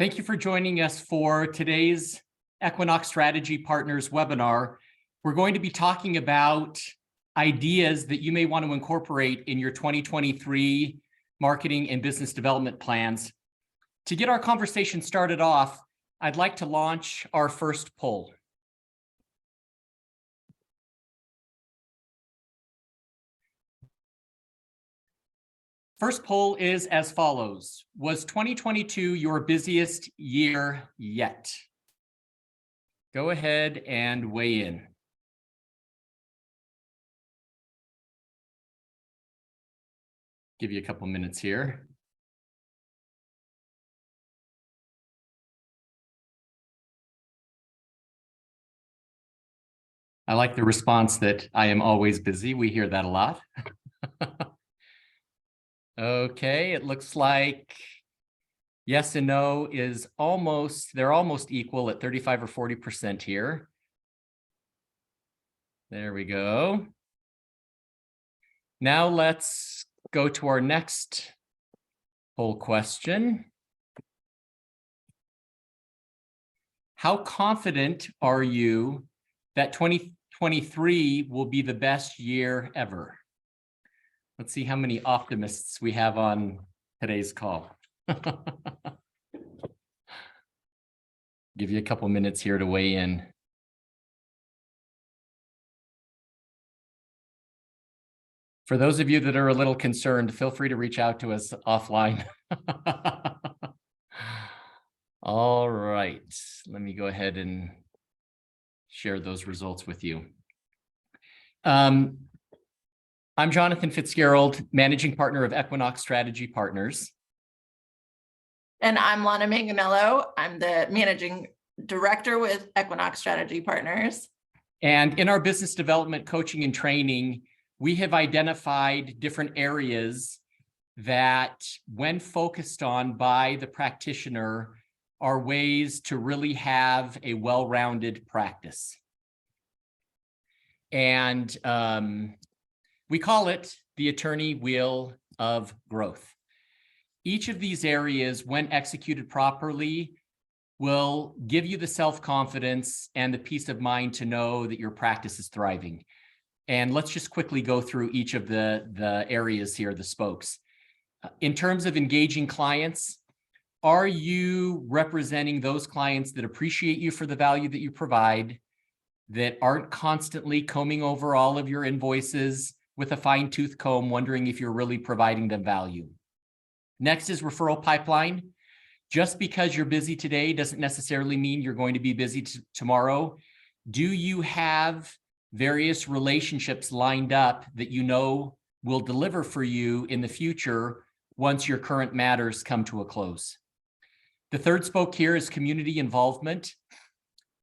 Thank you for joining us for today's Equinox Strategy Partners webinar. We're going to be talking about ideas that you may want to incorporate in your 2023 marketing and business development plans. To get our conversation started off, I'd like to launch our first poll. First poll is as follows. Was 2022 your busiest year yet? Go ahead and weigh in. Give you a couple minutes here. I like the response that I am always busy. We hear that a lot. Okay, it looks like yes and no is they're almost equal at 35 or 40% here. There we go. Now let's go to our next poll question. How confident are you that 2023 will be the best year ever? Let's see how many optimists we have on today's call. Give you a couple minutes here to weigh in. For those of you that are a little concerned, feel free to reach out to us offline. All right, let me go ahead and share those results with you. I'm Jonathan Fitzgarrald, Managing Partner of Equinox Strategy Partners. And I'm Lana Manganiello. I'm the Managing Director with Equinox Strategy Partners. And in our business development coaching and training, we have identified different areas that, when focused on by the practitioner, are ways to really have a well-rounded practice. And we call it the attorney wheel of growth. Each of these areas, when executed properly, will give you the self-confidence and the peace of mind to know that your practice is thriving. And let's just quickly go through each of the areas here, the spokes. In terms of engaging clients, are you representing those clients that appreciate you for the value that you provide, that aren't constantly combing over all of your invoices with a fine-tooth comb, wondering if you're really providing them value? Next is referral pipeline. Just because you're busy today doesn't necessarily mean you're going to be busy tomorrow. Do you have various relationships lined up that you know will deliver for you in the future once your current matters come to a close? The third spoke here is community involvement.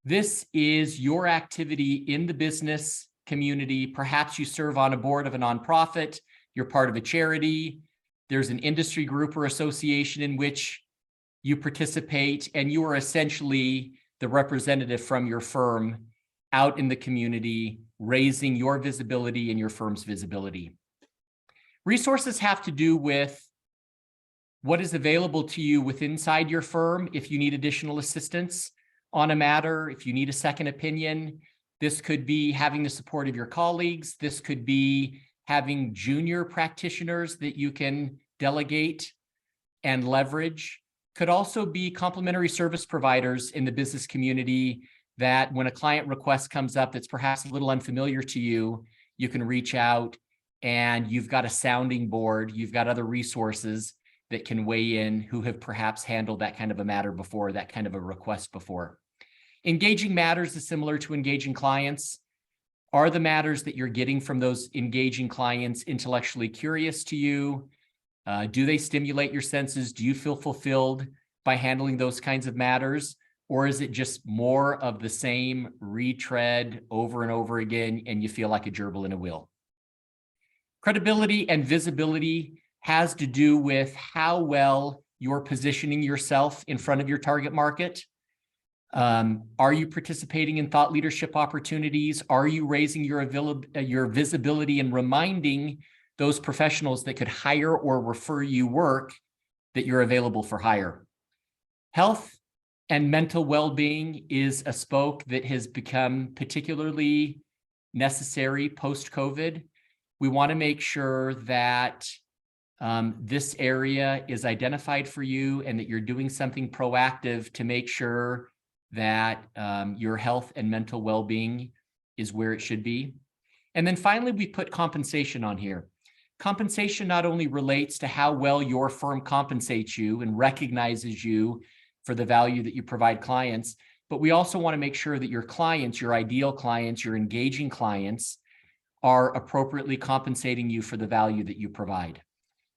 This is your activity in the business community. Perhaps you serve on a board of a nonprofit, you're part of a charity, there's an industry group or association in which you participate, and you are essentially the representative from your firm out in the community, raising your visibility and your firm's visibility. Resources have to do with what is available to you inside your firm. If you need additional assistance on a matter, if you need a second opinion, this could be having the support of your colleagues. This could be having junior practitioners that you can delegate and leverage. Could also be complementary service providers in the business community that, when a client request comes up that's perhaps a little unfamiliar to you, you can reach out and you've got a sounding board. You've got other resources that can weigh in who have perhaps handled that kind of a matter before, that kind of a request before. Engaging matters is similar to engaging clients. Are the matters that you're getting from those engaging clients intellectually curious to you? Do they stimulate your senses? Do you feel fulfilled by handling those kinds of matters? Or is it just more of the same retread over and over again, and you feel like a gerbil in a wheel? Credibility and visibility has to do with how well you're positioning yourself in front of your target market. Are you participating in thought leadership opportunities? Are you raising your visibility and reminding those professionals that could hire or refer you work that you're available for hire? Health and mental well-being is a spoke that has become particularly necessary post-COVID. We want to make sure that this area is identified for you and that you're doing something proactive to make sure that your health and mental well-being is where it should be. And then finally, we put compensation on here. Compensation not only relates to how well your firm compensates you and recognizes you for the value that you provide clients, but we also want to make sure that your clients, your ideal clients, your engaging clients are appropriately compensating you for the value that you provide.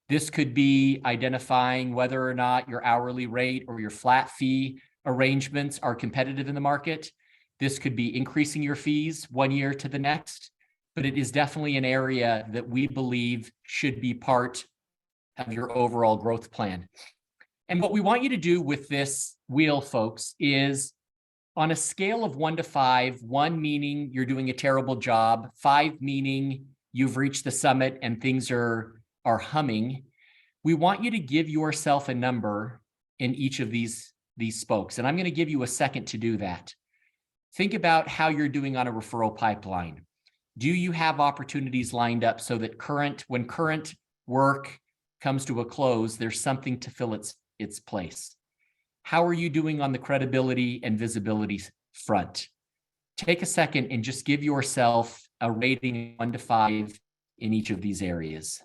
This could be identifying whether or not your hourly rate or your flat fee arrangements are competitive in the market. This could be increasing your fees one year to the next, but it is definitely an area that we believe should be part of your overall growth plan. And what we want you to do with this wheel, folks, is on a scale of 1 to 5, 1 meaning you're doing a terrible job, 5 meaning you've reached the summit and things are humming, we want you to give yourself a number in each of these spokes. And I'm going to give you a second to do that. Think about how you're doing on a referral pipeline. Do you have opportunities lined up so that when current work comes to a close, there's something to fill its place? How are you doing on the credibility and visibility front? Take a second and just give yourself a rating 1 to 5 in each of these areas.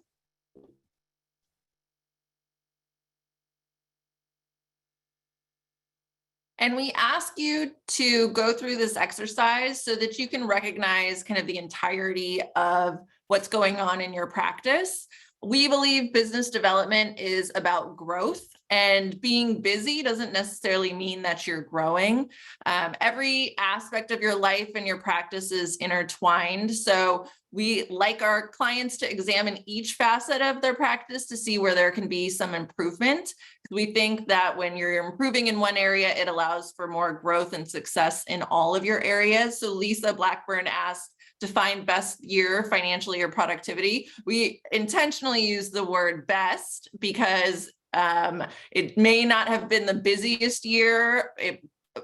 And we ask you to go through this exercise so that you can recognize kind of the entirety of what's going on in your practice. We believe business development is about growth, and being busy doesn't necessarily mean that you're growing. Every aspect of your life and your practice is intertwined. So we like our clients to examine each facet of their practice to see where there can be some improvement. We think that when you're improving in one area, it allows for more growth and success in all of your areas. So Lisa Blackburn asked, define best year financially or productivity. We intentionally use the word best because it may not have been the busiest year.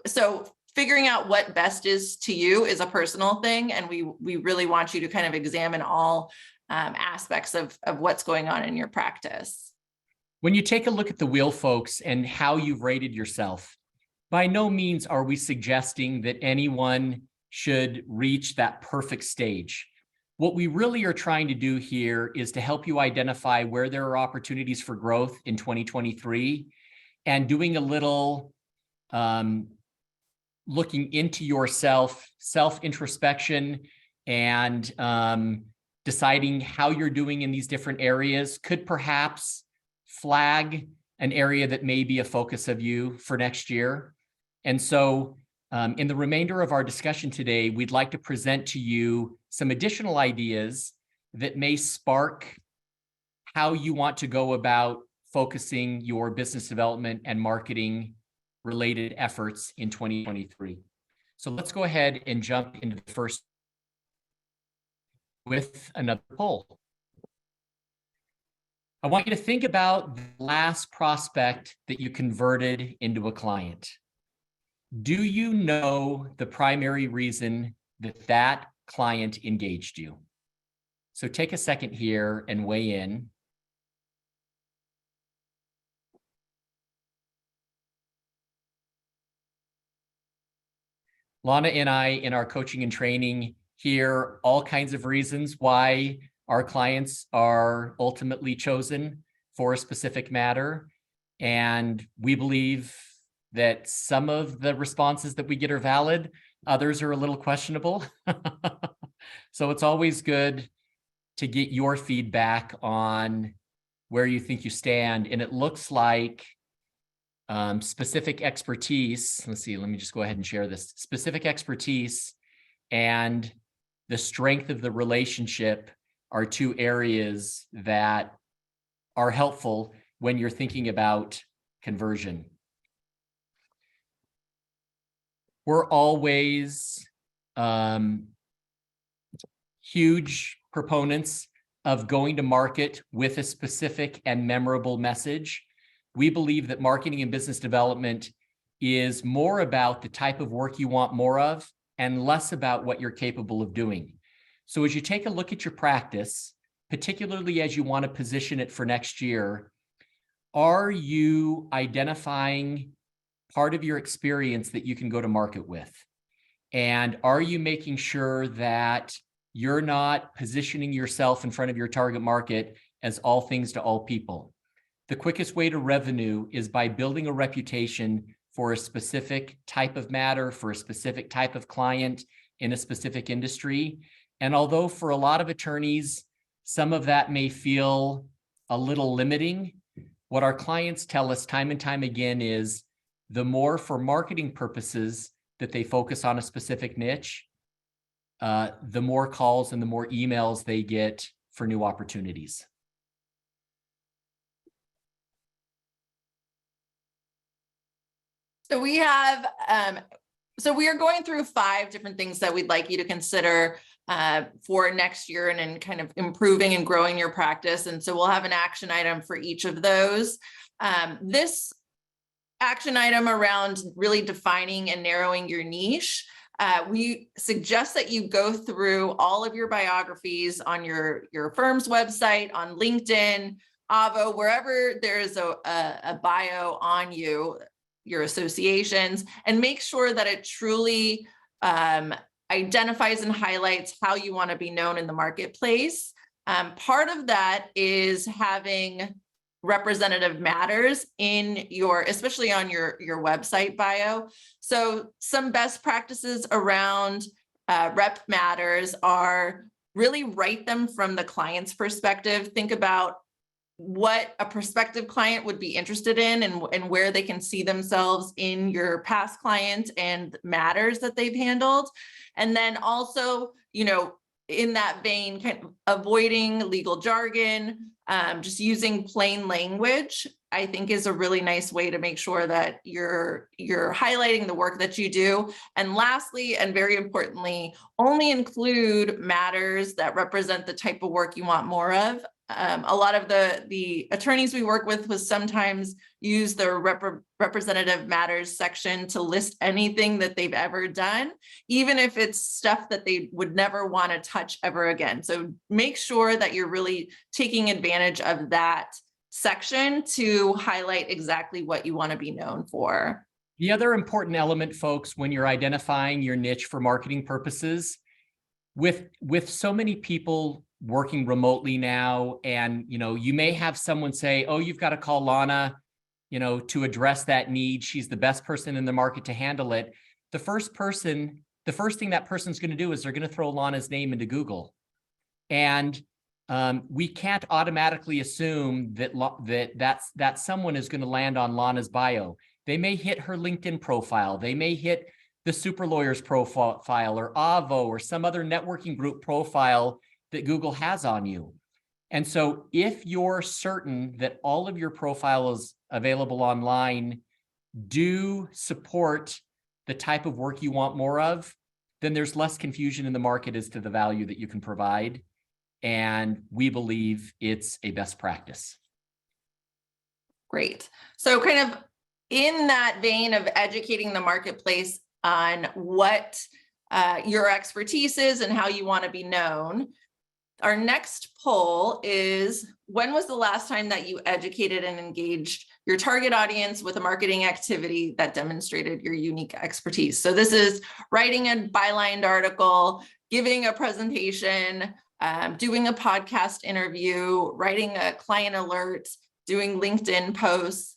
So figuring out what best is to you is a personal thing. And we really want you to kind of examine all aspects of what's going on in your practice. When you take a look at the wheel, folks, and how you've rated yourself, by no means are we suggesting that anyone should reach that perfect stage. What we really are trying to do here is to help you identify where there are opportunities for growth in 2023 and doing a little looking into yourself, self-introspection, and deciding how you're doing in these different areas could perhaps flag an area that may be a focus of you for next year. And so in the remainder of our discussion today, we'd like to present to you some additional ideas that may spark how you want to go about focusing your business development and marketing related efforts in 2023. So let's go ahead and jump into the first with another poll. I want you to think about the last prospect that you converted into a client. Do you know the primary reason that that client engaged you? So take a second here and weigh in. Lana and I, in our coaching and training, hear all kinds of reasons why our clients are ultimately chosen for a specific matter. And we believe that some of the responses that we get are valid, others are a little questionable. So it's always good to get your feedback on where you think you stand. And it looks like specific expertise, let's see, let me just go ahead and share this. Specific expertise and the strength of the relationship are 2 areas that are helpful when you're thinking about conversion. We're always huge proponents of going to market with a specific and memorable message. We believe that marketing and business development is more about the type of work you want more of and less about what you're capable of doing. So as you take a look at your practice, particularly as you want to position it for next year, are you identifying part of your experience that you can go to market with? And are you making sure that you're not positioning yourself in front of your target market as all things to all people? The quickest way to revenue is by building a reputation for a specific type of matter, for a specific type of client in a specific industry. And although for a lot of attorneys, some of that may feel a little limiting, what our clients tell us time and time again is the more for marketing purposes that they focus on a specific niche, the more calls and the more emails they get for new opportunities. So we have, we are going through 5 different things that we'd like you to consider for next year and in kind of improving and growing your practice. And so we'll have an action item for each of those. This action item around really defining and narrowing your niche. We suggest that you go through all of your biographies on your firm's website, on LinkedIn, Avo, wherever there's a bio on you, your associations, and make sure that it truly identifies and highlights how you want to be known in the marketplace. Part of that is having representative matters in your, especially on your website bio. So some best practices around rep matters are really write them from the client's perspective. Think about what a prospective client would be interested in and where they can see themselves in your past client and matters that they've handled. And then also, in that vein, kind of avoiding legal jargon, just using plain language, I think is a really nice way to make sure that you're highlighting the work that you do. And lastly, and very importantly, only include matters that represent the type of work you want more of. A lot of the attorneys we work with will sometimes use the representative matters section to list anything that they've ever done, even if it's stuff that they would never want to touch ever again. So make sure that you're really taking advantage of that section to highlight exactly what you want to be known for. The other important element, folks, when you're identifying your niche for marketing purposes, with so many people working remotely now, and you may have someone say, oh, you've got to call Lana, to address that need. She's the best person in the market to handle it. The first thing that person's going to do is they're going to throw Lana's name into Google. And we can't automatically assume that someone is going to land on Lana's bio. They may hit her LinkedIn profile. They may hit the Super Lawyers profile or Avo or some other networking group profile that Google has on you. And so if you're certain that all of your profiles available online do support the type of work you want more of, then there's less confusion in the market as to the value that you can provide. And we believe it's a best practice. Great. So kind of in that vein of educating the marketplace on what your expertise is and how you want to be known, our next poll is, when was the last time that you educated and engaged your target audience with a marketing activity that demonstrated your unique expertise? So this is writing a bylined article, giving a presentation, doing a podcast interview, writing a client alert, doing LinkedIn posts,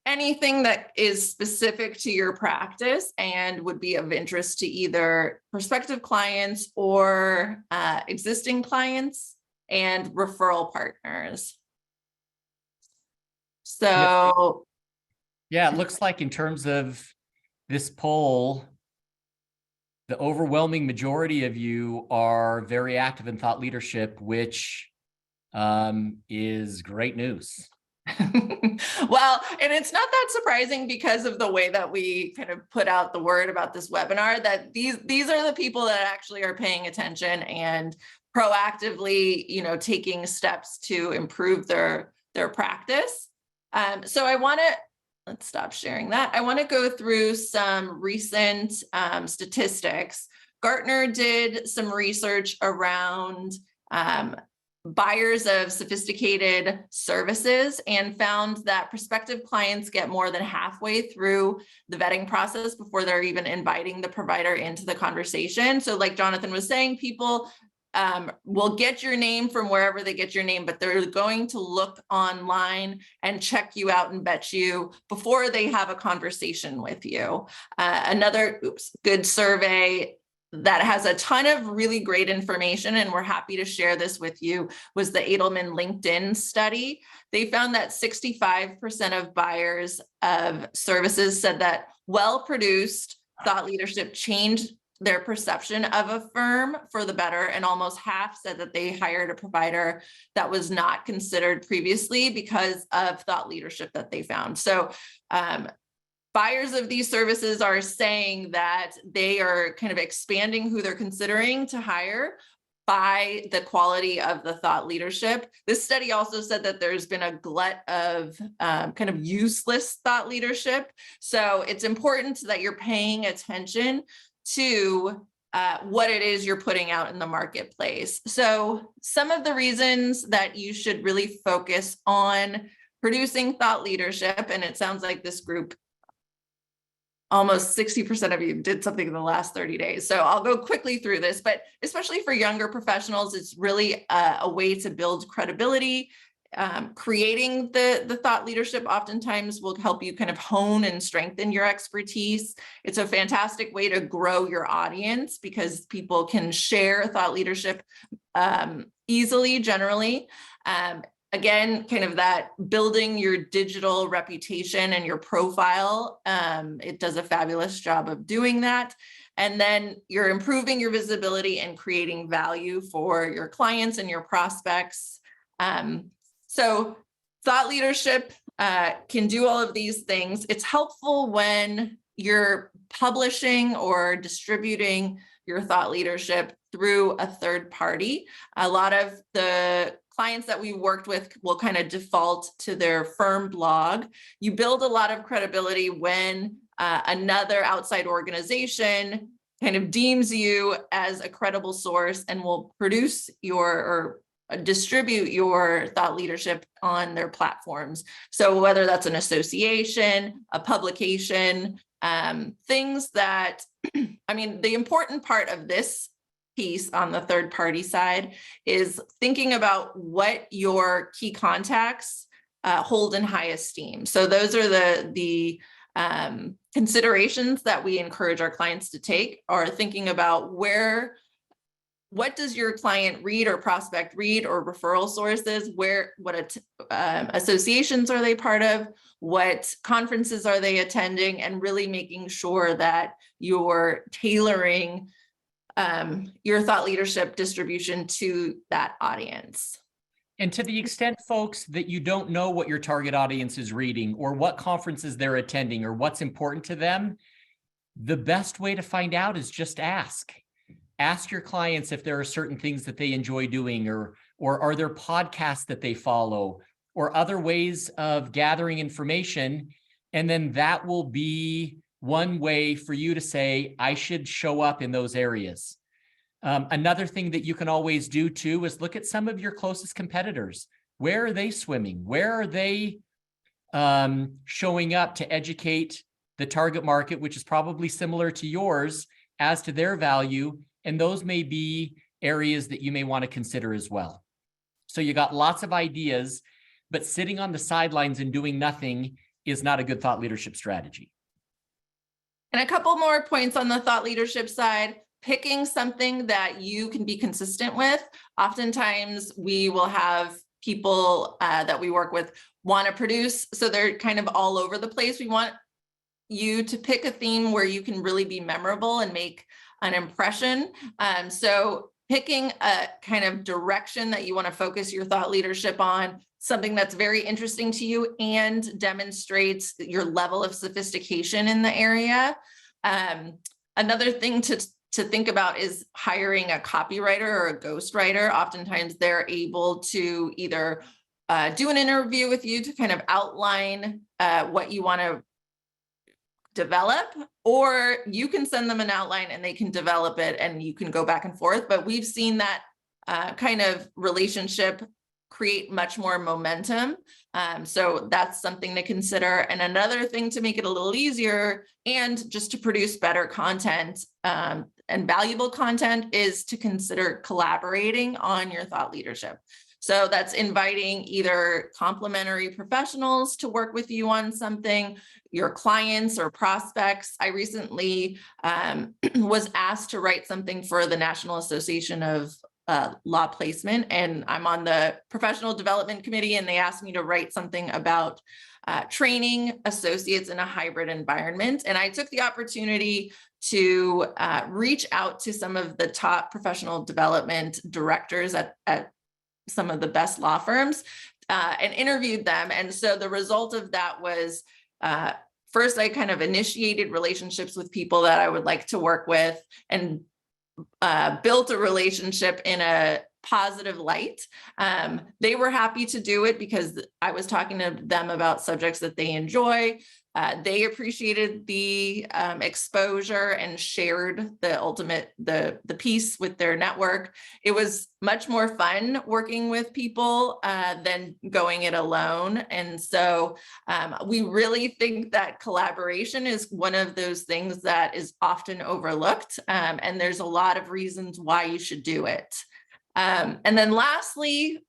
anything that is specific to your practice and would be of interest to either prospective clients or existing clients and referral partners. So yeah, it looks like in terms of this poll, the overwhelming majority of you are very active in thought leadership, which is great news. Well, and it's not that surprising because of the way that we kind of put out the word about this webinar, that these are the people that actually are paying attention and proactively, taking steps to improve their their practice. So let's stop sharing that. I want to go through some recent statistics. Gartner did some research around buyers of sophisticated services and found that prospective clients get more than halfway through the vetting process before they're even inviting the provider into the conversation. So like Jonathan was saying, people will get your name from wherever they get your name, but they're going to look online and check you out and vet you before they have a conversation with you. Another good survey that has a ton of really great information, and we're happy to share this with you, was the Edelman LinkedIn study. They found that 65% of buyers of services said that well-produced thought leadership changed their perception of a firm for the better, and almost half said that they hired a provider that was not considered previously because of thought leadership that they found. So buyers of these services are saying that they are kind of expanding who they're considering to hire by the quality of the thought leadership. This study also said that there's been a glut of kind of useless thought leadership. So it's important that you're paying attention to what it is you're putting out in the marketplace. So some of the reasons that you should really focus on producing thought leadership, and it sounds like this group, almost 60% of you did something in the last 30 days. So I'll go quickly through this, but especially for younger professionals, it's really a way to build credibility. Creating the thought leadership oftentimes will help you kind of hone and strengthen your expertise. It's a fantastic way to grow your audience because people can share thought leadership easily, generally. Again, kind of that building your digital reputation and your profile. It does a fabulous job of doing that. And then you're improving your visibility and creating value for your clients and your prospects. So thought leadership can do all of these things. It's helpful when you're publishing or distributing your thought leadership through a third party. A lot of the clients that we worked with will kind of default to their firm blog. You build a lot of credibility when another outside organization kind of deems you as a credible source and will produce or distribute your thought leadership on their platforms. So whether that's an association, a publication, things that, I mean, the important part of this piece on the third party side is thinking about what your key contacts hold in high esteem. So those are the considerations that we encourage our clients to take, are thinking about what does your client read or prospect read, or referral sources, what associations are they part of, what conferences are they attending, and really making sure that you're tailoring your thought leadership distribution to that audience. And to the extent, folks, that you don't know what your target audience is reading or what conferences they're attending or what's important to them, the best way to find out is just ask. Ask your clients if there are certain things that they enjoy doing, or are there podcasts that they follow, or other ways of gathering information. And then that will be one way for you to say, I should show up in those areas. Another thing that you can always do too is look at some of your closest competitors. Where are they swimming? Where are they showing up to educate the target market, which is probably similar to yours, as to their value? And those may be areas that you may want to consider as well. So you got lots of ideas, but sitting on the sidelines and doing nothing is not a good thought leadership strategy. And a couple more points on the thought leadership side. Picking something that you can be consistent with. Oftentimes we will have people that we work with want to produce, so they're kind of all over the place. We want you to pick a theme where you can really be memorable and make an impression. So picking a kind of direction that you want to focus your thought leadership on, something that's very interesting to you and demonstrates your level of sophistication in the area. Another thing to think about is hiring a copywriter or a ghostwriter. Oftentimes they're able to either do an interview with you to kind of outline what you want to develop, or you can send them an outline and they can develop it and you can go back and forth. But we've seen that kind of relationship create much more momentum. So that's something to consider. And another thing to make it a little easier and just to produce better content and valuable content is to consider collaborating on your thought leadership. So that's inviting either complementary professionals to work with you on something, your clients or prospects. I recently was asked to write something for the National Association of Law Placement, and I'm on the professional development committee, and they asked me to write something about training associates in a hybrid environment. And I took the opportunity to reach out to some of the top professional development directors at some of the best law firms and interviewed them. And so the result of that was, first, I kind of initiated relationships with people that I would like to work with and built a relationship in a positive light. They were happy to do it because I was talking to them about subjects that they enjoy. They appreciated the exposure and shared the piece with their network. It was much more fun working with people than going it alone. And so we really think that collaboration is one of those things that is often overlooked. And there's a lot of reasons why you should do it. And then lastly,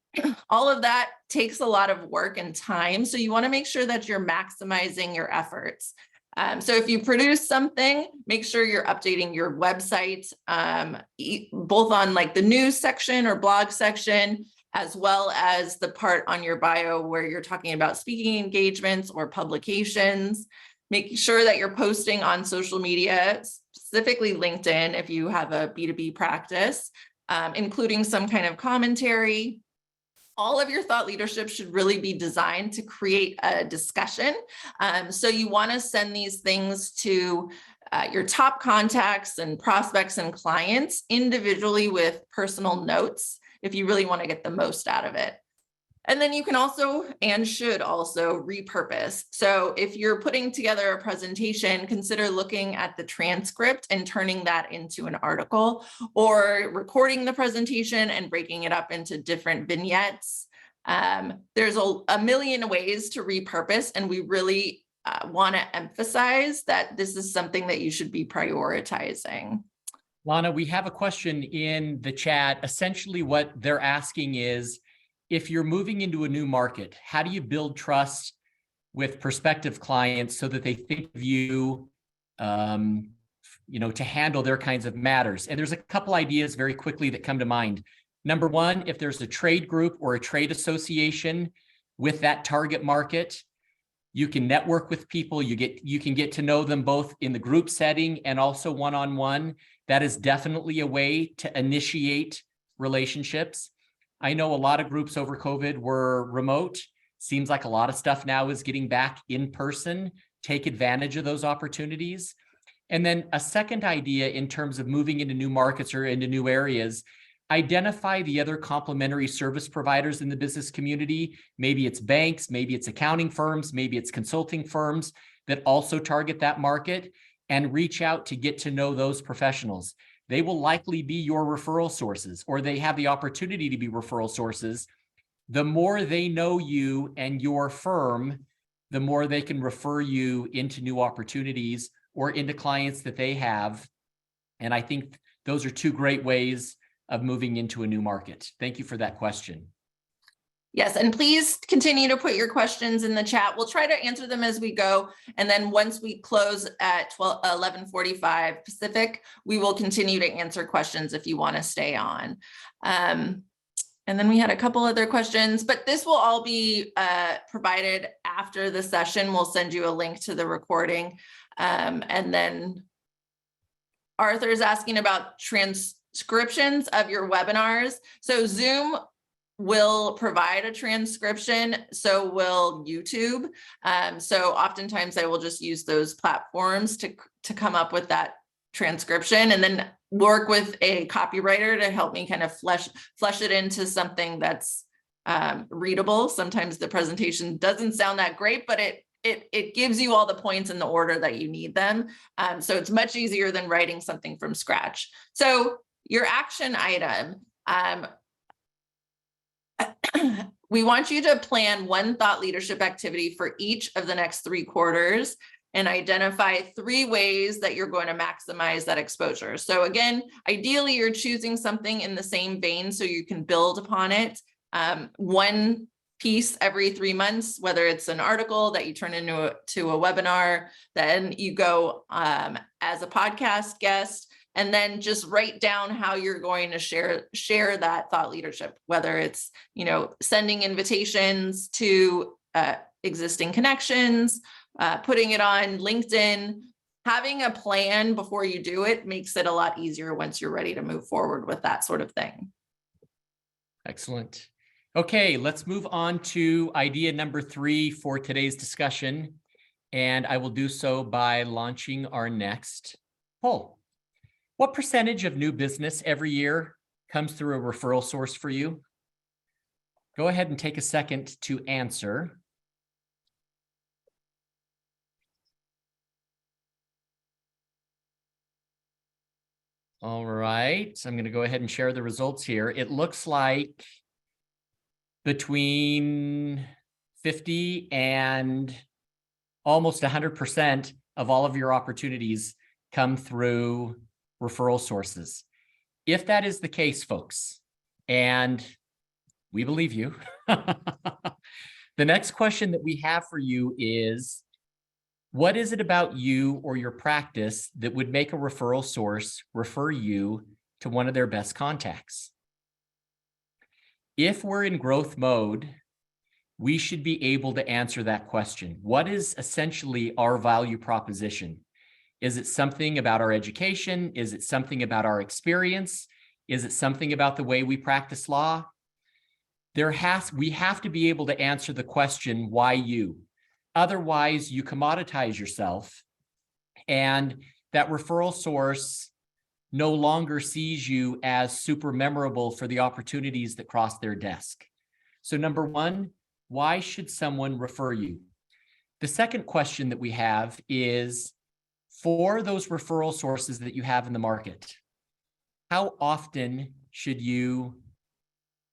all of that takes a lot of work and time. So you want to make sure that you're maximizing your efforts. So if you produce something, make sure you're updating your website, both on like the news section or blog section, as well as the part on your bio where you're talking about speaking engagements or publications. Make sure that you're posting on social media, specifically LinkedIn if you have a B2B practice, including some kind of commentary. All of your thought leadership should really be designed to create a discussion. So you want to send these things to your top contacts and prospects and clients individually with personal notes if you really want to get the most out of it. And then you can also and should also repurpose. So if you're putting together a presentation, consider looking at the transcript and turning that into an article, or recording the presentation and breaking it up into different vignettes. There's a million ways to repurpose, and we really want to emphasize that this is something that you should be prioritizing. Lana, we have a question in the chat. Essentially what they're asking is, if you're moving into a new market, how do you build trust with prospective clients so that they think of you, to handle their kinds of matters? And there's a couple ideas very quickly that come to mind. Number one, if there's a trade group or a trade association with that target market, you can network with people. You can get to know them both in the group setting and also one-on-one. That is definitely a way to initiate relationships. I know a lot of groups over COVID were remote. Seems like a lot of stuff now is getting back in person. Take advantage of those opportunities. And then a second idea in terms of moving into new markets or into new areas, identify the other complementary service providers in the business community. Maybe it's banks, maybe it's accounting firms, maybe it's consulting firms that also target that market, and reach out to get to know those professionals. They will likely be your referral sources, or they have the opportunity to be referral sources. The more they know you and your firm, the more they can refer you into new opportunities or into clients that they have. And I think those are two great ways of moving into a new market. Thank you for that question. Yes, and please continue to put your questions in the chat. We'll try to answer them as we go. And then once we close at 11:45 Pacific, we will continue to answer questions if you want to stay on. And then we had a couple other questions, but this will all be provided after the session. We'll send you a link to the recording. And then Arthur is asking about transcriptions of your webinars. So Zoom will provide a transcription, so will YouTube. So oftentimes I will just use those platforms to come up with that transcription, and then work with a copywriter to help me kind of flesh it into something that's readable. Sometimes the presentation doesn't sound that great, but it gives you all the points in the order that you need them. So it's much easier than writing something from scratch. So your action item, we want you to plan one thought leadership activity for each of the next 3 quarters and identify 3 ways that you're going to maximize that exposure. So again, ideally, you're choosing something in the same vein so you can build upon it. One piece every 3 months, whether it's an article that you turn into a webinar, then you go as a podcast guest, and then just write down how you're going to share that thought leadership, whether it's, sending invitations to existing connections, putting it on LinkedIn. Having a plan before you do it makes it a lot easier once you're ready to move forward with that sort of thing. Excellent. Okay, let's move on to idea number 3 for today's discussion. And I will do so by launching our next poll. What percentage of new business every year comes through a referral source for you? Go ahead and take a second to answer. All right, so I'm going to go ahead and share the results here. It looks like between 50 and almost 100% of all of your opportunities come through referral sources. If that is the case, folks, and we believe you, the next question that we have for you is, what is it about you or your practice that would make a referral source refer you to one of their best contacts? If we're in growth mode, we should be able to answer that question. What is essentially our value proposition? Is it something about our education? Is it something about our experience? Is it something about the way we practice law? We have to be able to answer the question, why you? Otherwise, you commoditize yourself, and that referral source no longer sees you as super memorable for the opportunities that cross their desk. So number 1, why should someone refer you? The second question that we have is, for those referral sources that you have in the market, how often should you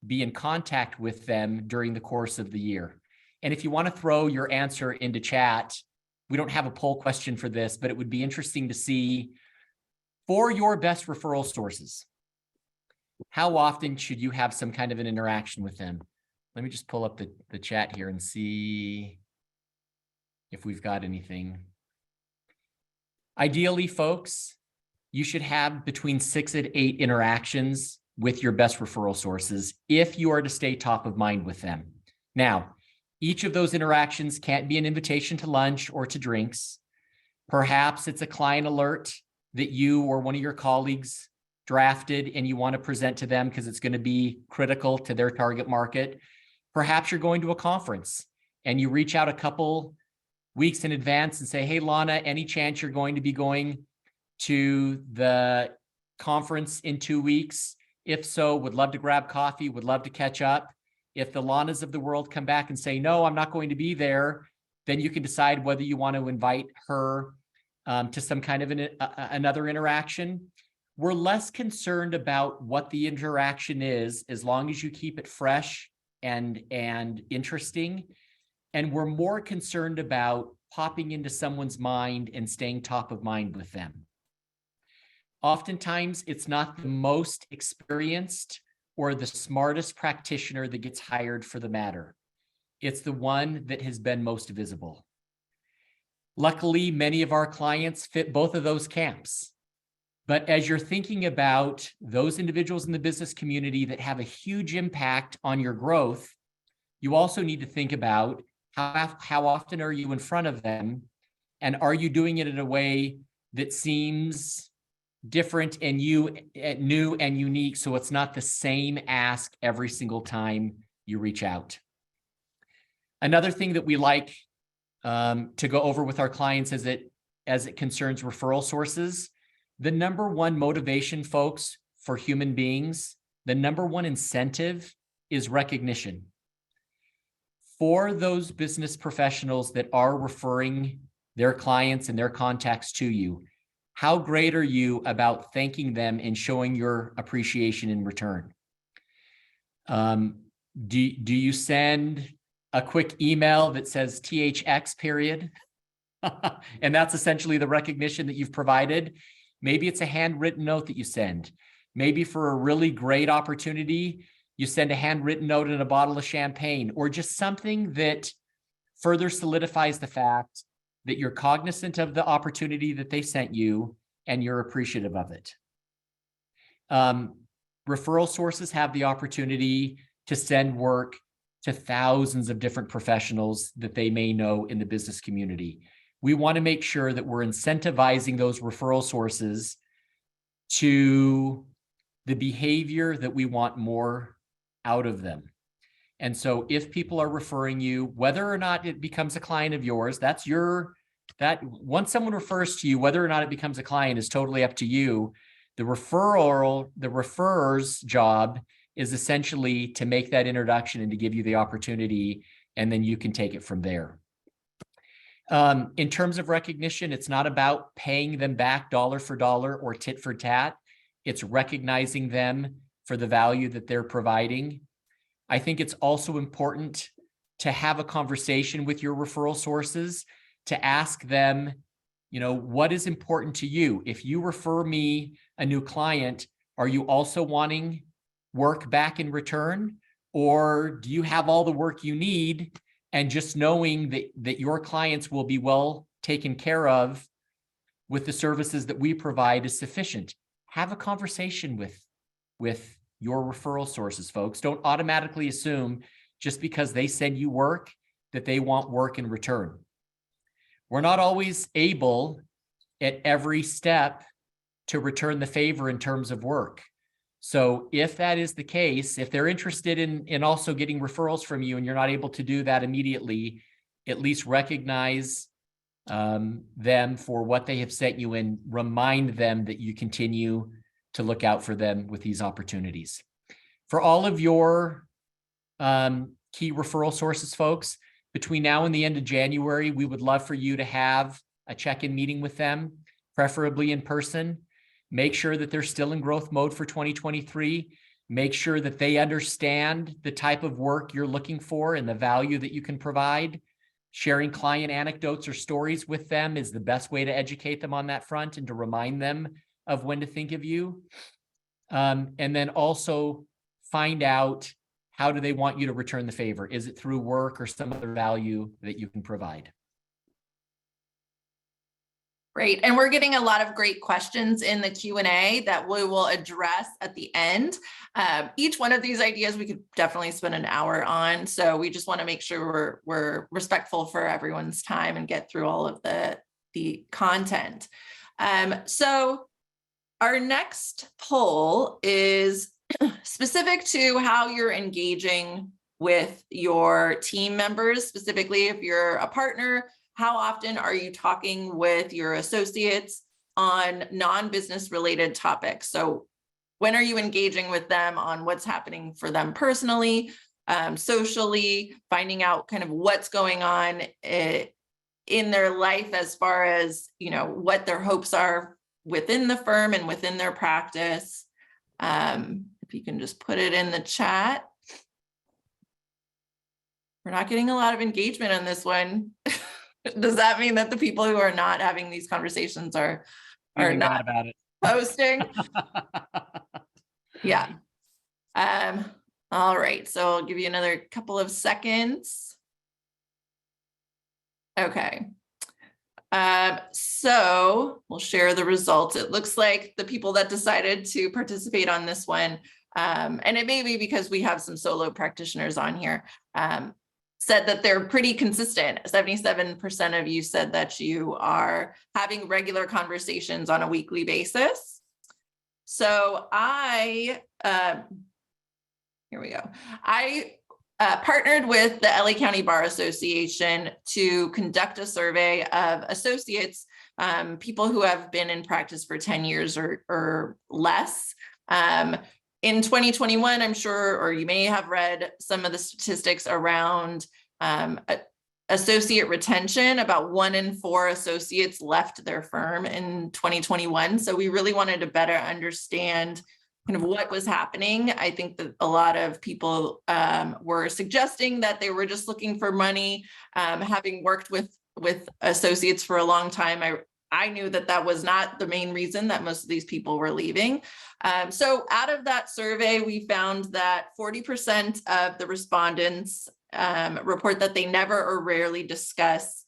be in contact with them during the course of the year? And if you want to throw your answer into chat, we don't have a poll question for this, but it would be interesting to see, for your best referral sources, how often should you have some kind of an interaction with them? Let me just pull up the chat here and see if we've got anything. Ideally, folks, you should have between 6 and 8 interactions with your best referral sources if you are to stay top of mind with them. Now, each of those interactions can't be an invitation to lunch or to drinks. Perhaps it's a client alert that you or one of your colleagues drafted and you want to present to them because it's going to be critical to their target market. Perhaps you're going to a conference and you reach out a couple weeks in advance and say, hey, Lana, any chance you're going to be going to the conference in 2 weeks? If so, would love to grab coffee, would love to catch up. If the Lanas of the world come back and say, no, I'm not going to be there, then you can decide whether you want to invite her to some kind of another interaction. We're less concerned about what the interaction is, as long as you keep it fresh and interesting. And we're more concerned about popping into someone's mind and staying top of mind with them. Oftentimes, it's not the most experienced or the smartest practitioner that gets hired for the matter. It's the one that has been most visible. Luckily, many of our clients fit both of those camps. But as you're thinking about those individuals in the business community that have a huge impact on your growth, you also need to think about how often are you in front of them, and are you doing it in a way that seems different and new and unique, so it's not the same ask every single time you reach out. Another thing that we like to go over with our clients as it concerns referral sources, the number 1 motivation, folks, for human beings, the number 1 incentive is recognition. for those business professionals that are referring their clients and their contacts to you, how great are you about thanking them and showing your appreciation in return? Do you send a quick email that says THX period? And that's essentially the recognition that you've provided. Maybe it's a handwritten note that you send. Maybe for a really great opportunity, you send a handwritten note and a bottle of champagne, or just something that further solidifies the fact that you're cognizant of the opportunity that they sent you and you're appreciative of it. Referral sources have the opportunity to send work to thousands of different professionals that they may know in the business community. We want to make sure that we're incentivizing those referral sources to the behavior that we want more out of them. And so if people are referring you, whether or not it becomes a client of yours, that once someone refers to you, whether or not it becomes a client is totally up to you. The referrer's job is essentially to make that introduction and to give you the opportunity, and then you can take it from there. In terms of recognition, it's not about paying them back dollar for dollar or tit for tat. It's recognizing them for the value that they're providing. I think it's also important to have a conversation with your referral sources to ask them, what is important to you? If you refer me a new client, are you also wanting work back in return? Or do you have all the work you need and just knowing that your clients will be well taken care of with the services that we provide is sufficient? Have a conversation with your referral sources, folks. Don't automatically assume just because they send you work that they want work in return. We're not always able at every step to return the favor in terms of work. So if that is the case, if they're interested in also getting referrals from you and you're not able to do that immediately, at least recognize them for what they have sent you and remind them that you continue to look out for them with these opportunities. For all of your key referral sources, folks, between now and the end of January, we would love for you to have a check-in meeting with them, preferably in person. Make sure that they're still in growth mode for 2023. Make sure that they understand the type of work you're looking for and the value that you can provide. Sharing client anecdotes or stories with them is the best way to educate them on that front and to remind them of when to think of you. And then also find out, how do they want you to return the favor? Is it through work or some other value that you can provide? Great. And we're getting a lot of great questions in the Q&A that we will address at the end. Each one of these ideas we could definitely spend an hour on. So we just want to make sure we're respectful for everyone's time and get through all of the content. So our next poll is specific to how you're engaging with your team members. Specifically, if you're a partner, how often are you talking with your associates on non-business related topics? So when are you engaging with them on what's happening for them personally, socially, finding out kind of what's going on in their life as far as, what their hopes are within the firm and within their practice. If you can just put it in the chat. We're not getting a lot of engagement on this one. Does that mean that the people who are not having these conversations are not about it? Posting? Yeah. All right. So I'll give you another couple of seconds. Okay. So we'll share the results. It looks like the people that decided to participate on this one, and it may be because we have some solo practitioners on here, said that they're pretty consistent. 77% of you said that you are having regular conversations on a weekly basis. So here we go. I partnered with the LA County Bar Association to conduct a survey of associates, people who have been in practice for 10 years or less. In 2021, I'm sure, or you may have read some of the statistics around associate retention. About 1 in 4 associates left their firm in 2021. So we really wanted to better understand kind of what was happening. I think that a lot of people were suggesting that they were just looking for money. Having worked with associates for a long time, I knew that that was not the main reason that most of these people were leaving. So out of that survey, we found that 40% of the respondents report that they never or rarely discuss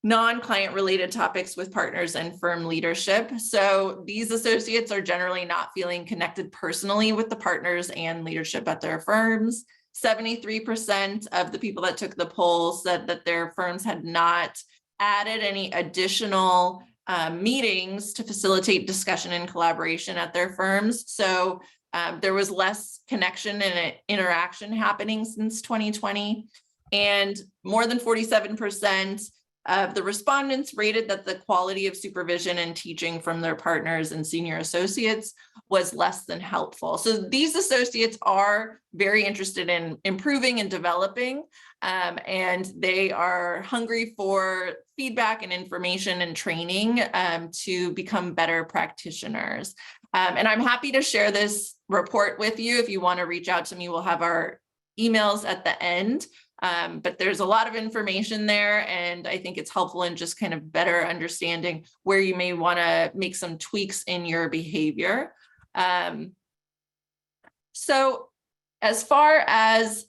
non-client related topics with partners and firm leadership. So these associates are generally not feeling connected personally with the partners and leadership at their firms. 73% of the people that took the poll said that their firms had not added any additional meetings to facilitate discussion and collaboration at their firms. So there was less connection and interaction happening since 2020. And more than 47% of the respondents rated that the quality of supervision and teaching from their partners and senior associates was less than helpful. So these associates are very interested in improving and developing, and they are hungry for feedback and information and training to become better practitioners. And I'm happy to share this report with you. If you want to reach out to me, we'll have our emails at the end. But there's a lot of information there, and I think it's helpful in just kind of better understanding where you may want to make some tweaks in your behavior. So as far as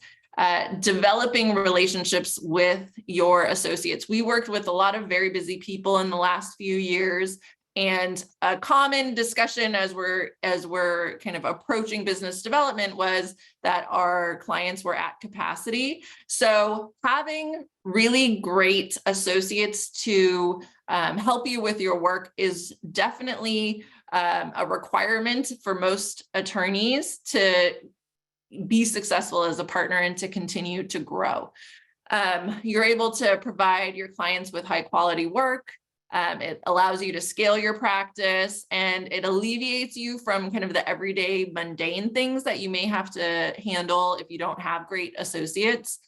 developing relationships with your associates, we worked with a lot of very busy people in the last few years. And a common discussion as we're kind of approaching business development was that our clients were at capacity. So having really great associates to help you with your work is definitely a requirement for most attorneys to be successful as a partner and to continue to grow. You're able to provide your clients with high quality work. It allows you to scale your practice, and it alleviates you from kind of the everyday mundane things that you may have to handle if you don't have great associates,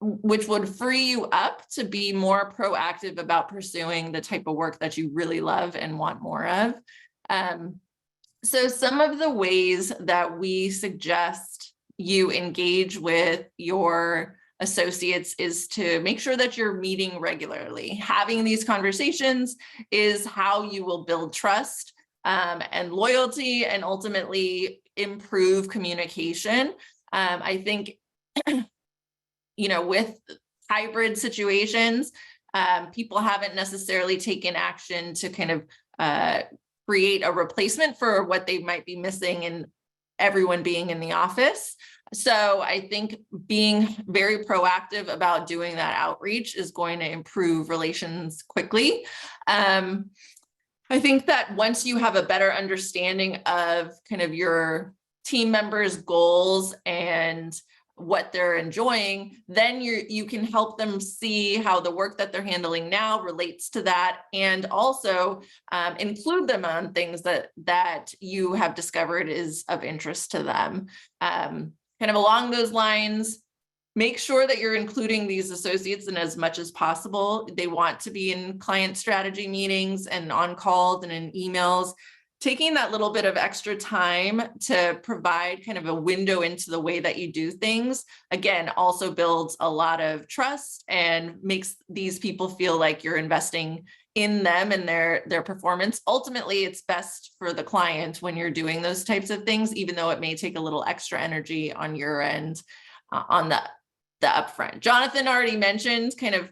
which would free you up to be more proactive about pursuing the type of work that you really love and want more of. So some of the ways that we suggest you engage with your associates is to make sure that you're meeting regularly. Having these conversations is how you will build trust and loyalty and ultimately improve communication. I think, with hybrid situations, people haven't necessarily taken action to kind of create a replacement for what they might be missing in everyone being in the office. So I think being very proactive about doing that outreach is going to improve relations quickly. I think that once you have a better understanding of kind of your team members' goals and what they're enjoying, then you can help them see how the work that they're handling now relates to that, and also include them on things that you have discovered is of interest to them. Kind of along those lines, make sure that you're including these associates in as much as possible. They want to be in client strategy meetings and on calls and in emails. Taking that little bit of extra time to provide kind of a window into the way that you do things, again, also builds a lot of trust and makes these people feel like you're investing in them and their performance. Ultimately, it's best for the client when you're doing those types of things, even though it may take a little extra energy on your end on the upfront. Jonathan already mentioned kind of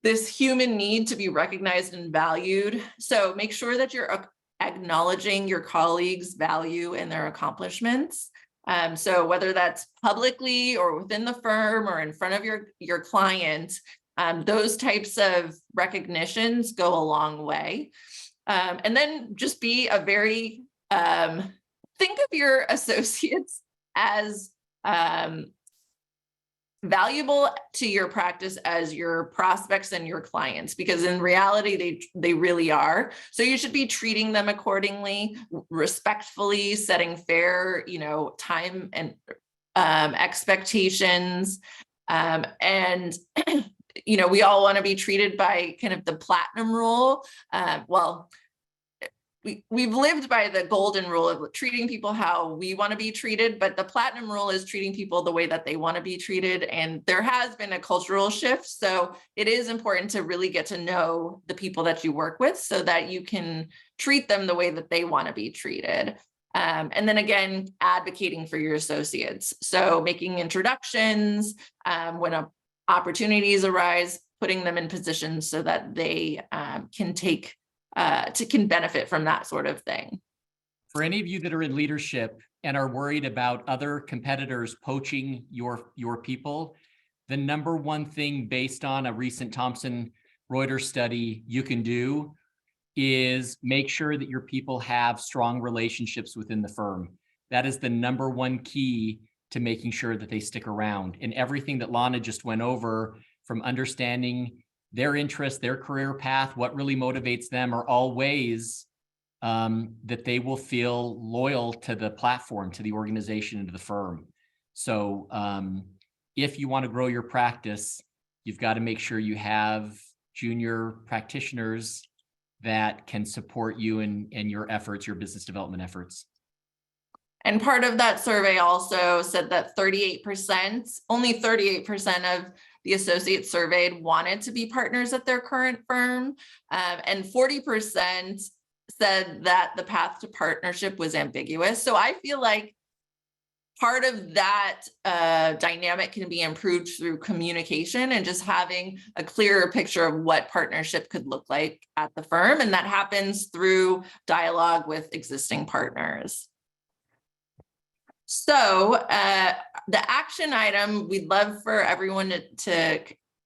this human need to be recognized and valued. So make sure that you're acknowledging your colleagues' value and their accomplishments. So whether that's publicly or within the firm or in front of your client, those types of recognitions go a long way. And then just be a very, think of your associates as valuable to your practice as your prospects and your clients, because in reality, they really are. So you should be treating them accordingly, respectfully, setting fair, time and expectations. And, we all want to be treated by kind of the platinum rule. We've lived by the golden rule of treating people how we want to be treated, but the platinum rule is treating people the way that they want to be treated. And there has been a cultural shift. So it is important to really get to know the people that you work with so that you can treat them the way that they want to be treated. And then again, advocating for your associates. So making introductions when opportunities arise, putting them in positions so that they can benefit from that sort of thing. For any of you that are in leadership and are worried about other competitors poaching your people, the number one thing based on a recent Thomson Reuters study you can do is make sure that your people have strong relationships within the firm. That is the number one key to making sure that they stick around. And everything that Lana just went over, from understanding their interests, their career path, what really motivates them, are all ways that they will feel loyal to the platform, to the organization, and to the firm. So if you want to grow your practice, you've got to make sure you have junior practitioners that can support you in your efforts, your business development efforts. And part of that survey also said that 38%, only 38% of the associates surveyed wanted to be partners at their current firm. And 40% said that the path to partnership was ambiguous. So I feel like part of that dynamic can be improved through communication and just having a clearer picture of what partnership could look like at the firm. And that happens through dialogue with existing partners. So the action item we'd love for everyone to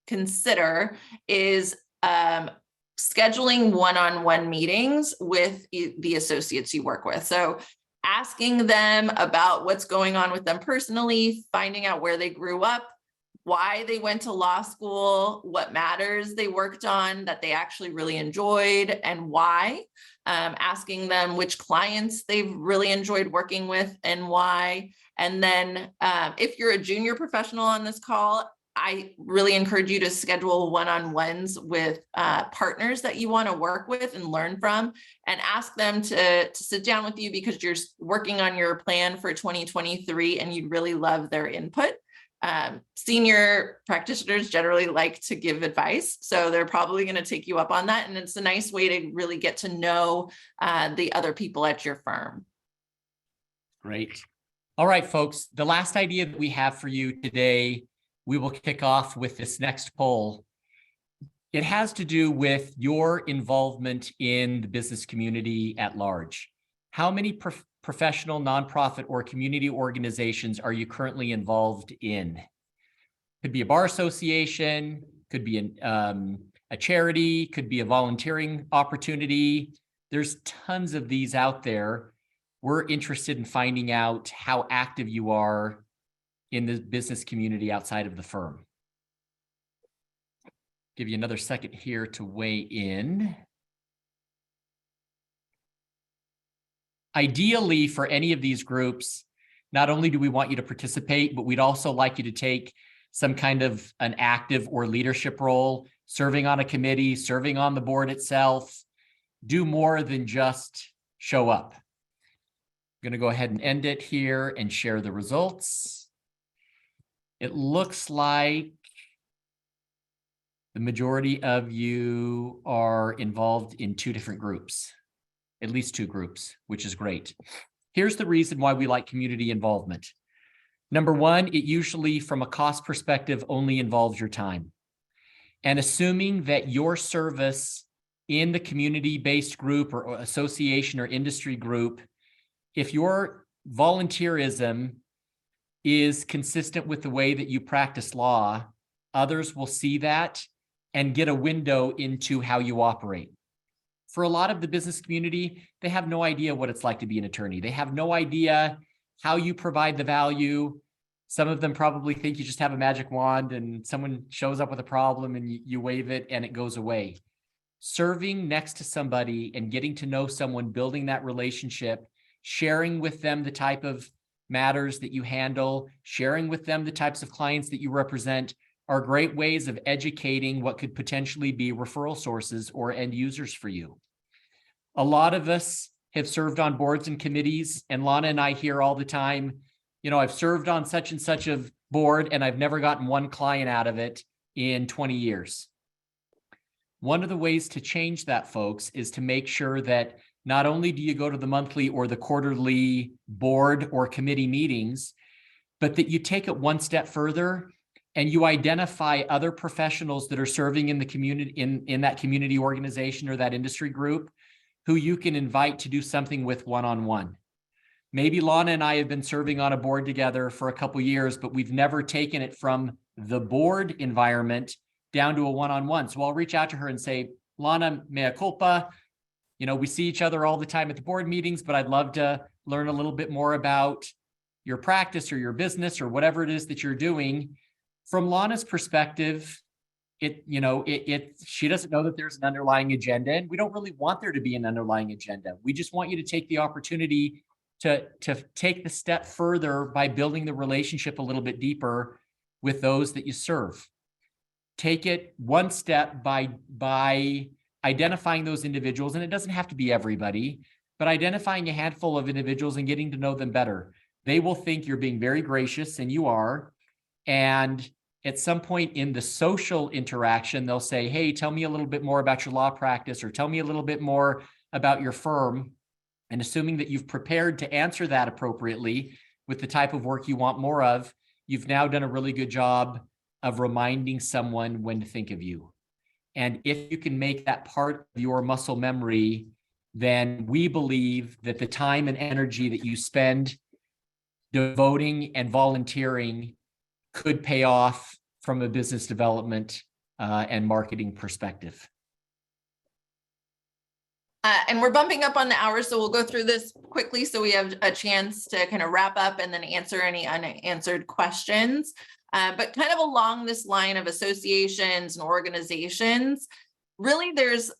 consider is scheduling one-on-one meetings with the associates you work with. So asking them about what's going on with them personally, finding out where they grew up, why they went to law school, what matters they worked on that they actually really enjoyed and why. Asking them which clients they've really enjoyed working with and why. And then if you're a junior professional on this call, I really encourage you to schedule one-on-ones with partners that you want to work with and learn from, and ask them to sit down with you because you're working on your plan for 2023 and you'd really love their input. Senior practitioners generally like to give advice, so they're probably going to take you up on that. And it's a nice way to really get to know the other people at your firm. Great. All right, folks, the last idea that we have for you today, we will kick off with this next poll. It has to do with your involvement in the business community at large. How many professional, nonprofit, or community organizations are you currently involved in? Could be a bar association, could be a charity, could be a volunteering opportunity. There's tons of these out there. We're interested in finding out how active you are in the business community outside of the firm. Give you another second here to weigh in. Ideally, for any of these groups, not only do we want you to participate, but we'd also like you to take some kind of an active or leadership role, serving on a committee, serving on the board itself. Do more than just show up. I'm going to go ahead and end it here and share the results. It looks like the majority of you are involved in two different groups, at least two groups, which is great. Here's the reason why we like community involvement. Number one, it usually, from a cost perspective, only involves your time. And assuming that your service in the community-based group or association or industry group, if your volunteerism is consistent with the way that you practice law, others will see that and get a window into how you operate. For a lot of the business community, they have no idea what it's like to be an attorney. They have no idea how you provide the value. Some of them probably think you just have a magic wand and someone shows up with a problem and you wave it and it goes away. Serving next to somebody and getting to know someone, building that relationship, sharing with them the type of matters that you handle, sharing with them the types of clients that you represent are great ways of educating what could potentially be referral sources or end users for you. A lot of us have served on boards and committees, and Lana and I hear all the time, I've served on such and such a board and I've never gotten one client out of it in 20 years. One of the ways to change that, folks, is to make sure that not only do you go to the monthly or the quarterly board or committee meetings, but that you take it one step further and you identify other professionals that are serving in the community, in that community organization or that industry group, who you can invite to do something with one-on-one. Maybe Lana and I have been serving on a board together for a couple of years, but we've never taken it from the board environment down to a one-on-one. So I'll reach out to her and say, Lana, mea culpa, we see each other all the time at the board meetings, but I'd love to learn a little bit more about your practice or your business or whatever it is that you're doing. From Lana's perspective, she doesn't know that there's an underlying agenda, and we don't really want there to be an underlying agenda. We just want you to take the opportunity to take the step further by building the relationship a little bit deeper with those that you serve. Take it one step by identifying those individuals, and it doesn't have to be everybody, but identifying a handful of individuals and getting to know them better. They will think you're being very gracious, and you are. And at some point in the social interaction, they'll say, hey, tell me a little bit more about your law practice, or tell me a little bit more about your firm. And assuming that you've prepared to answer that appropriately with the type of work you want more of, you've now done a really good job of reminding someone when to think of you. And if you can make that part of your muscle memory, then we believe that the time and energy that you spend devoting and volunteering could pay off from a business development and marketing perspective. And we're bumping up on the hour, so we'll go through this quickly so we have a chance to kind of wrap up and then answer any unanswered questions. But kind of along this line of associations and organizations, really there's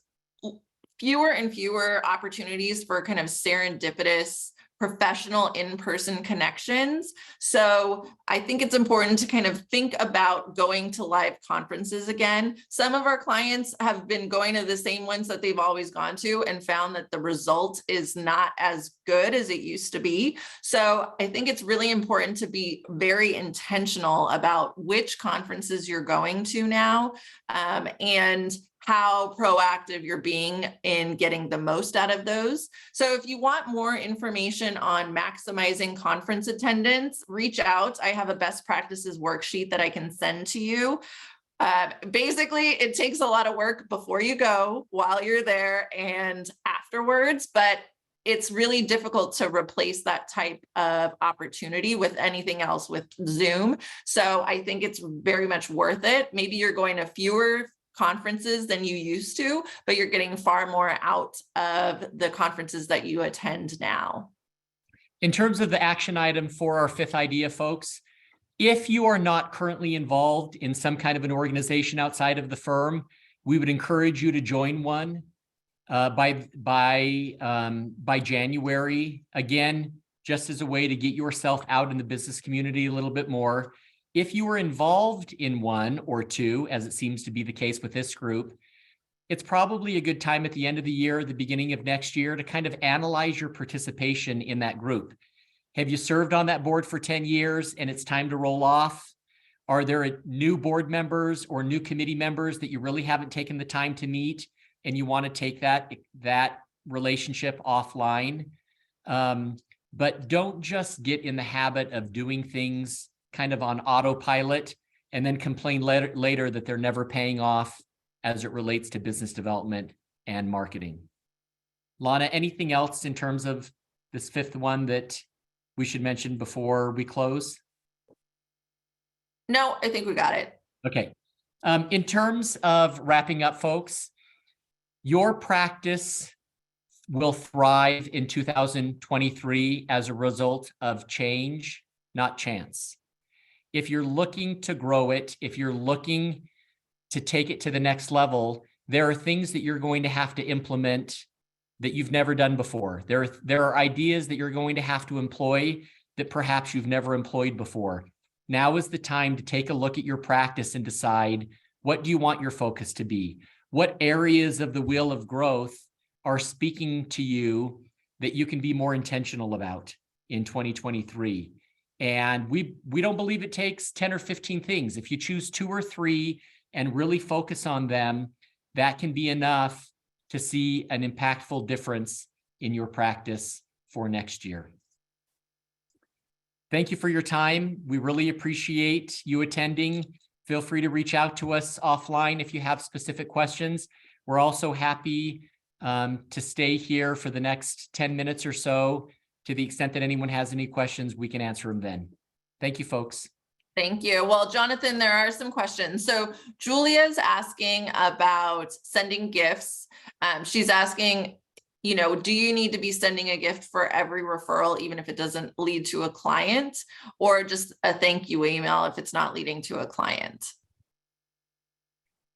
fewer and fewer opportunities for kind of serendipitous professional in-person connections. So I think it's important to kind of think about going to live conferences again. Some of our clients have been going to the same ones that they've always gone to and found that the result is not as good as it used to be. So I think it's really important to be very intentional about which conferences you're going to now, and how proactive you're being in getting the most out of those. So if you want more information on maximizing conference attendance, reach out. I have a best practices worksheet that I can send to you. Basically, it takes a lot of work before you go, while you're there, and afterwards, but it's really difficult to replace that type of opportunity with anything else with Zoom. So I think it's very much worth it. Maybe you're going to fewer conferences than you used to, but you're getting far more out of the conferences that you attend now. In terms of the action item for our fifth idea, folks, if you are not currently involved in some kind of an organization outside of the firm, we would encourage you to join one by January. Again, just as a way to get yourself out in the business community a little bit more. If you were involved in one or two, as it seems to be the case with this group, it's probably a good time at the end of the year, the beginning of next year, to kind of analyze your participation in that group. Have you served on that board for 10 years and it's time to roll off? Are there new board members or new committee members that you really haven't taken the time to meet and you want to take that relationship offline? But don't just get in the habit of doing things kind of on autopilot and then complain later that they're never paying off as it relates to business development and marketing. Lana, anything else in terms of this fifth one that we should mention before we close? No, I think we got it. Okay. In terms of wrapping up, folks, your practice will thrive in 2023 as a result of change, not chance. If you're looking to grow it, if you're looking to take it to the next level, there are things that you're going to have to implement that you've never done before. There are ideas that you're going to have to employ that perhaps you've never employed before. Now is the time to take a look at your practice and decide, what do you want your focus to be? What areas of the wheel of growth are speaking to you that you can be more intentional about in 2023? And we don't believe it takes 10 or 15 things. If you choose 2 or 3 and really focus on them, that can be enough to see an impactful difference in your practice for next year. Thank you for your time. We really appreciate you attending. Feel free to reach out to us offline if you have specific questions. We're also happy to stay here for the next 10 minutes or so. To the extent that anyone has any questions, we can answer them then. Thank you, folks. Thank you. Well, Jonathan, there are some questions. So Julia's asking about sending gifts. She's asking, do you need to be sending a gift for every referral, even if it doesn't lead to a client, or just a thank you email if it's not leading to a client?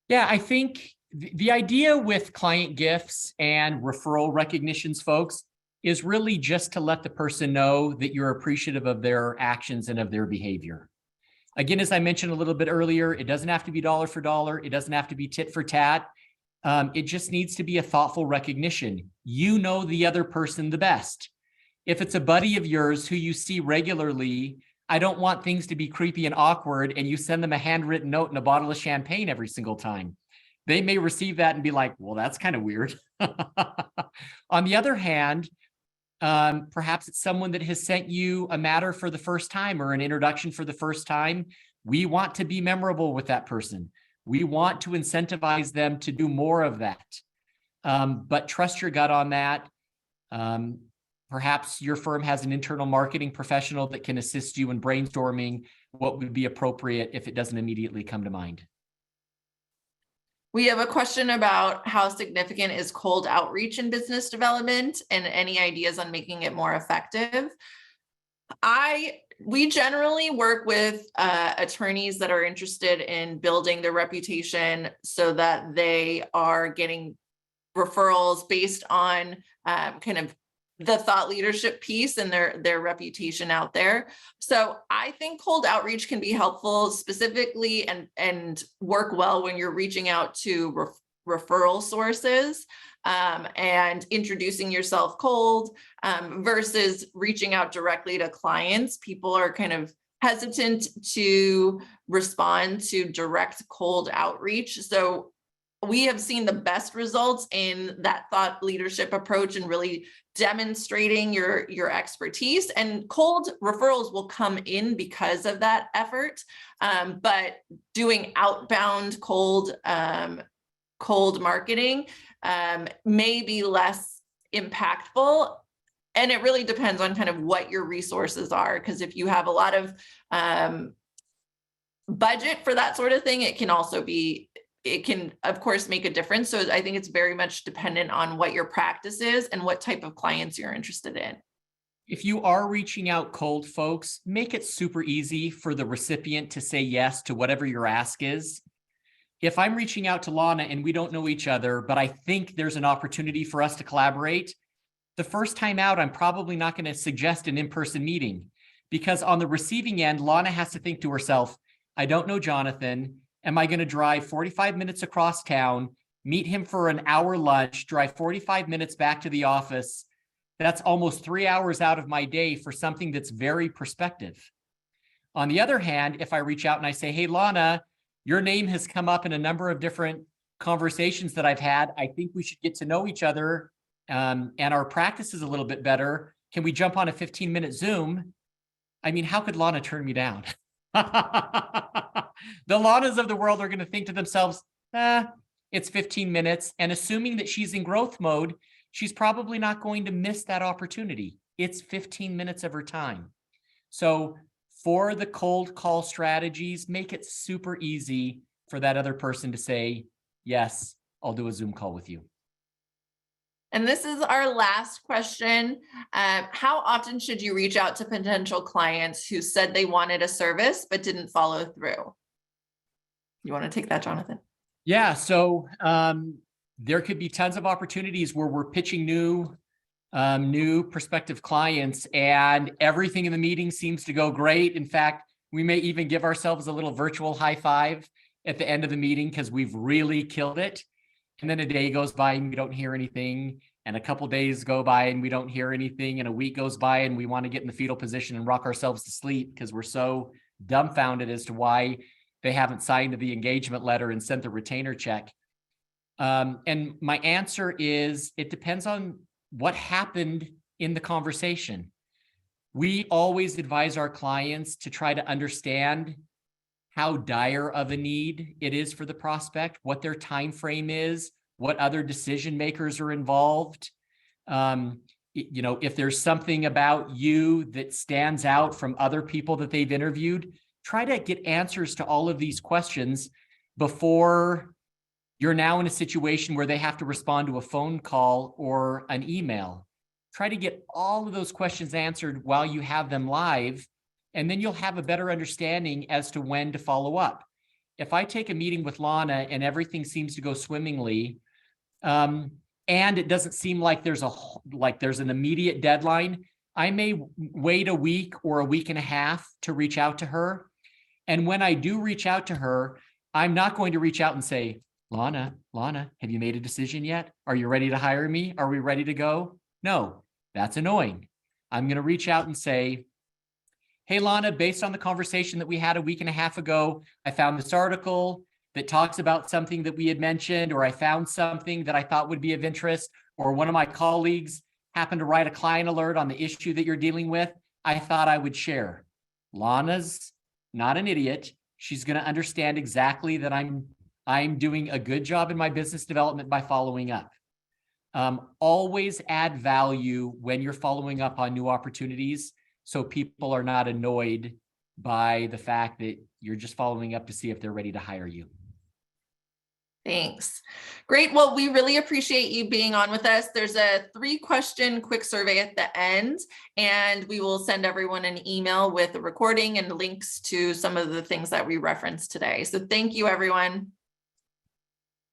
Yeah, I think the idea with client gifts and referral recognitions, folks, is really just to let the person know that you're appreciative of their actions and of their behavior. Again, as I mentioned a little bit earlier, it doesn't have to be dollar for dollar. It doesn't have to be tit for tat. It just needs to be a thoughtful recognition. You know the other person the best. If it's a buddy of yours who you see regularly, I don't want things to be creepy and awkward and you send them a handwritten note and a bottle of champagne every single time. They may receive that and be like, well, that's kind of weird. On the other hand, perhaps it's someone that has sent you a matter for the first time or an introduction for the first time. We want to be memorable with that person. We want to incentivize them to do more of that. But trust your gut on that. Perhaps your firm has an internal marketing professional that can assist you in brainstorming what would be appropriate if it doesn't immediately come to mind. We have a question about how significant is cold outreach in business development and any ideas on making it more effective. We generally work with attorneys that are interested in building their reputation so that they are getting referrals based on kind of the thought leadership piece and their reputation out there. So I think cold outreach can be helpful specifically and work well when you're reaching out to referral sources and introducing yourself cold versus reaching out directly to clients. People are kind of hesitant to respond to direct cold outreach. So we have seen the best results in that thought leadership approach and really demonstrating your expertise, and cold referrals will come in because of that effort. But doing outbound cold marketing may be less impactful. And it really depends on kind of what your resources are, because if you have a lot of budget for that sort of thing, it can of course make a difference. So I think it's very much dependent on what your practice is and what type of clients you're interested in. If you are reaching out cold, folks, make it super easy for the recipient to say yes to whatever your ask is. If I'm reaching out to Lana and we don't know each other, but I think there's an opportunity for us to collaborate, the first time out, I'm probably not going to suggest an in-person meeting, because on the receiving end, Lana has to think to herself, I don't know Jonathan. Am I going to drive 45 minutes across town, meet him for an hour lunch, drive 45 minutes back to the office? That's almost 3 hours out of my day for something that's very prospective. On the other hand, if I reach out and I say, hey, Lana, your name has come up in a number of different conversations that I've had. I think we should get to know each other and our practice is a little bit better. Can we jump on a 15-minute Zoom? I mean, how could Lana turn me down? The Lanas of the world are going to think to themselves, it's 15 minutes. And assuming that she's in growth mode, she's probably not going to miss that opportunity. It's 15 minutes of her time. So for the cold call strategies, make it super easy for that other person to say, yes, I'll do a Zoom call with you. And this is our last question. How often should you reach out to potential clients who said they wanted a service but didn't follow through? You want to take that, Jonathan? Yeah, so there could be tons of opportunities where we're pitching new new prospective clients, and everything in the meeting seems to go great. In fact, we may even give ourselves a little virtual high five at the end of the meeting because we've really killed it. And then a day goes by and we don't hear anything. And a couple days go by and we don't hear anything. And a week goes by and we want to get in the fetal position and rock ourselves to sleep because we're so dumbfounded as to why they haven't signed the engagement letter and sent the retainer check. And my answer is, it depends on what happened in the conversation. We always advise our clients to try to understand how dire of a need it is for the prospect, what their time frame is, what other decision makers are involved. You know, if there's something about you that stands out from other people that they've interviewed, try to get answers to all of these questions before you're now in a situation where they have to respond to a phone call or an email. Try to get all of those questions answered while you have them live, and then you'll have a better understanding as to when to follow up. If I take a meeting with Lana and everything seems to go swimmingly, and it doesn't seem like there's an immediate deadline, I may wait a week or a week and a half to reach out to her. And when I do reach out to her, I'm not going to reach out and say, Lana, have you made a decision yet? Are you ready to hire me? Are we ready to go? No, that's annoying. I'm going to reach out and say, hey, Lana, based on the conversation that we had a week and a half ago, I found this article that talks about something that we had mentioned, or I found something that I thought would be of interest, or one of my colleagues happened to write a client alert on the issue that you're dealing with. I thought I would share. Lana's not an idiot. She's going to understand exactly that I'm doing a good job in my business development by following up. Always add value when you're following up on new opportunities, so people are not annoyed by the fact that you're just following up to see if they're ready to hire you. Thanks. Great. Well, we really appreciate you being on with us. There's a 3-question quick survey at the end, and we will send everyone an email with a recording and links to some of the things that we referenced today. So thank you, everyone.